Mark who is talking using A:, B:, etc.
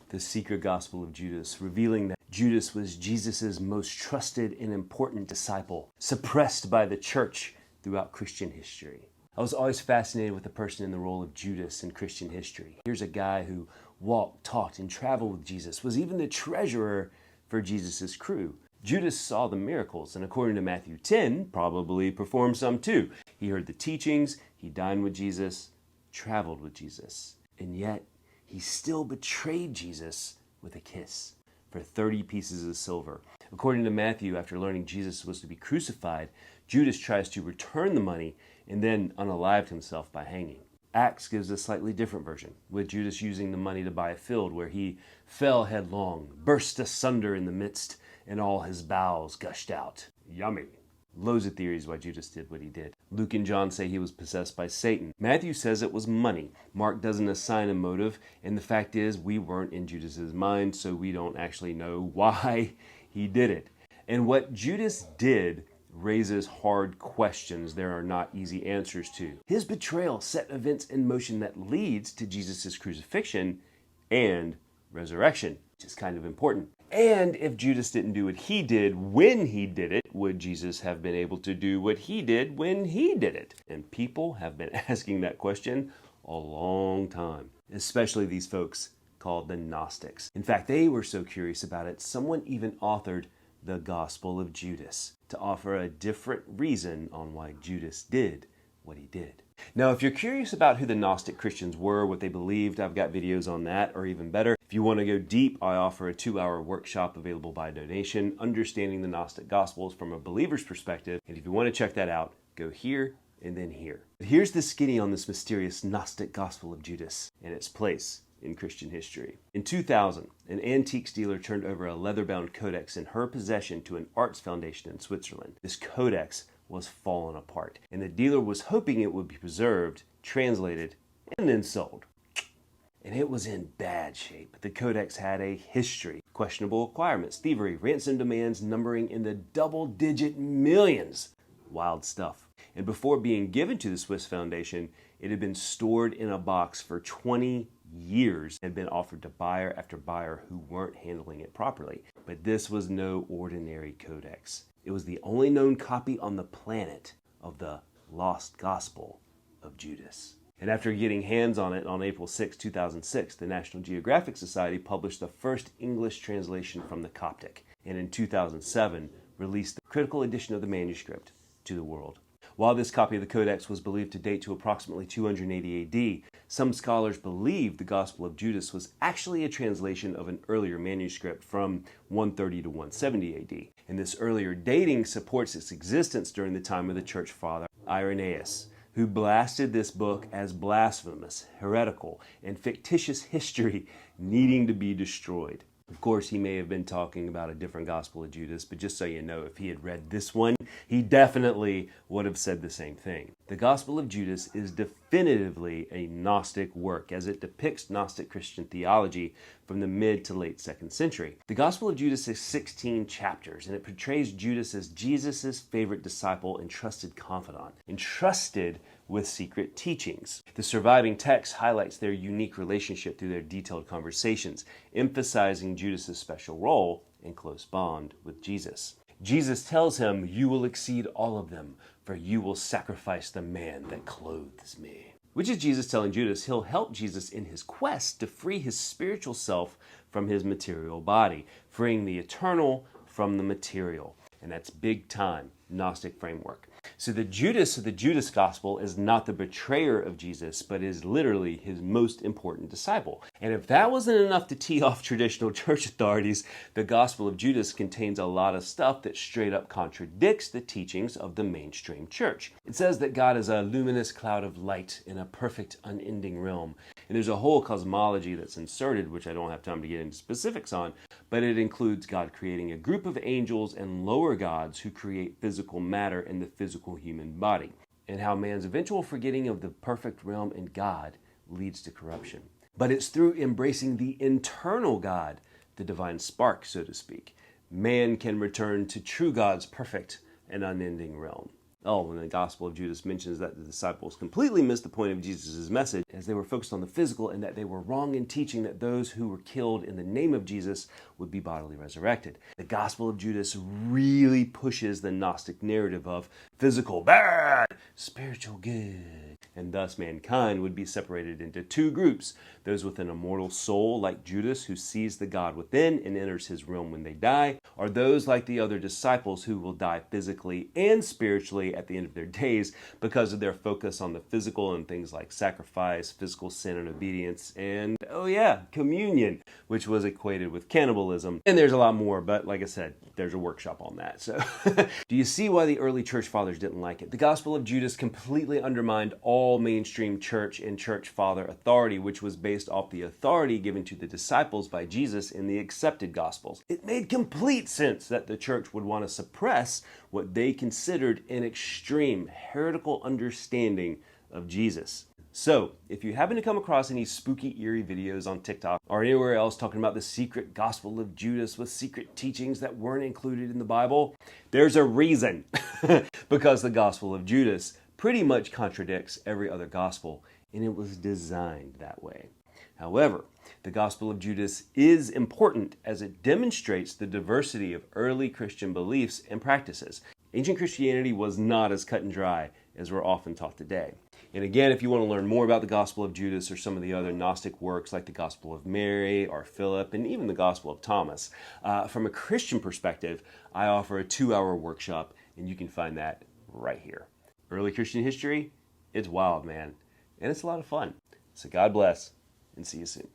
A: the secret Gospel of Judas, revealing that Judas was Jesus' most trusted and important disciple, suppressed by the church throughout Christian history. I was always fascinated with the person in the role of Judas in Christian history. Here's a guy who walked, talked, and traveled with Jesus, was even the treasurer for Jesus' crew. Judas saw the miracles, and according to Matthew 10, probably performed some too. He heard the teachings, he dined with Jesus, traveled with Jesus, and yet he still betrayed Jesus with a kiss for 30 pieces of silver. According to Matthew, after learning Jesus was to be crucified, Judas tries to return the money and then unalived himself by hanging. Acts gives a slightly different version, with Judas using the money to buy a field where he fell headlong, burst asunder in the midst, and all his bowels gushed out. Yummy. Loads of theories why Judas did what he did. Luke and John say he was possessed by Satan. Matthew says it was money. Mark doesn't assign a motive, and the fact is we weren't in Judas's mind, so we don't actually know why he did it. And what Judas did raises hard questions there are not easy answers to. His betrayal set events in motion that leads to Jesus' crucifixion and resurrection, which is kind of important. And if Judas didn't do what he did when he did it, would Jesus have been able to do what he did when he did it? And people have been asking that question a long time, especially these folks called the Gnostics. In fact, they were so curious about it, someone even authored the Gospel of Judas to offer a different reason on why Judas did what he did. Now, if you're curious about who the Gnostic Christians were, what they believed, I've got videos on that, or even better, if you want to go deep, I offer a 2-hour workshop available by donation, Understanding the Gnostic Gospels from a believer's perspective. And if you want to check that out, go here and then here. But here's the skinny on this mysterious Gnostic Gospel of Judas and its place in Christian history. In 2000, an antiques dealer turned over a leather-bound codex in her possession to an arts foundation in Switzerland. This codex was falling apart, and the dealer was hoping it would be preserved, translated, and then sold. And it was in bad shape. The codex had a history, questionable acquirements, thievery, ransom demands numbering in the double-digit millions. Wild stuff. And before being given to the Swiss Foundation, it had been stored in a box for 20 years and been offered to buyer after buyer who weren't handling it properly. But this was no ordinary codex. It was the only known copy on the planet of the lost Gospel of Judas. And after getting hands on it on April 6, 2006, the National Geographic Society published the first English translation from the Coptic, and in 2007 released the critical edition of the manuscript to the world. While this copy of the Codex was believed to date to approximately 280 AD, some scholars believe the Gospel of Judas was actually a translation of an earlier manuscript from 130 to 170 AD. And this earlier dating supports its existence during the time of the church father Irenaeus, who blasted this book as blasphemous, heretical, and fictitious history needing to be destroyed. Of course, he may have been talking about a different Gospel of Judas, but just so you know, if he had read this one, he definitely would have said the same thing. The Gospel of Judas is definitively a Gnostic work, as it depicts Gnostic Christian theology from the mid to late 2nd century. The Gospel of Judas is 16 chapters, and it portrays Judas as Jesus' favorite disciple and trusted confidant, entrusted with secret teachings. The surviving text highlights their unique relationship through their detailed conversations, emphasizing Judas' special role and close bond with Jesus. Jesus tells him, "You will exceed all of them, for you will sacrifice the man that clothes me." Which is Jesus telling Judas he'll help Jesus in his quest to free his spiritual self from his material body, freeing the eternal from the material. And that's big time Gnostic framework. So the Judas of the Judas Gospel is not the betrayer of Jesus, but is literally his most important disciple. And if that wasn't enough to tee off traditional church authorities, the Gospel of Judas contains a lot of stuff that straight up contradicts the teachings of the mainstream church. It says that God is a luminous cloud of light in a perfect, unending realm. And there's a whole cosmology that's inserted, which I don't have time to get into specifics on, but it includes God creating a group of angels and lower gods who create physical matter in the physical human body, and how man's eventual forgetting of the perfect realm in God leads to corruption. But it's through embracing the internal God, the divine spark, so to speak, man can return to true God's perfect and unending realm. Oh, when the Gospel of Judas mentions that the disciples completely missed the point of Jesus' message as they were focused on the physical, and that they were wrong in teaching that those who were killed in the name of Jesus would be bodily resurrected. The Gospel of Judas really pushes the Gnostic narrative of physical bad, spiritual good, and thus mankind would be separated into two groups: those with an immortal soul like Judas, who sees the God within and enters his realm when they die, or those like the other disciples who will die physically and spiritually at the end of their days because of their focus on the physical and things like sacrifice, physical sin and obedience, and, oh yeah, communion, which was equated with cannibalism. And there's a lot more, but like I said, there's a workshop on that. So do you see why the early church fathers didn't like it? The Gospel of Judas completely undermined all mainstream church and church father authority, which was based off the authority given to the disciples by Jesus in the accepted Gospels. It made complete sense that the church would want to suppress what they considered an extreme heretical understanding of Jesus. So, if you happen to come across any spooky, eerie videos on TikTok or anywhere else talking about the secret Gospel of Judas with secret teachings that weren't included in the Bible, there's a reason. Because the Gospel of Judas pretty much contradicts every other gospel, and it was designed that way. However, the Gospel of Judas is important as it demonstrates the diversity of early Christian beliefs and practices. Ancient Christianity was not as cut and dry as we're often taught today. And again, if you want to learn more about the Gospel of Judas or some of the other Gnostic works like the Gospel of Mary or Philip and even the Gospel of Thomas, from a Christian perspective, I offer a 2-hour workshop, and you can find that right here. Early Christian history, it's wild, man. And it's a lot of fun. So God bless, and see you soon.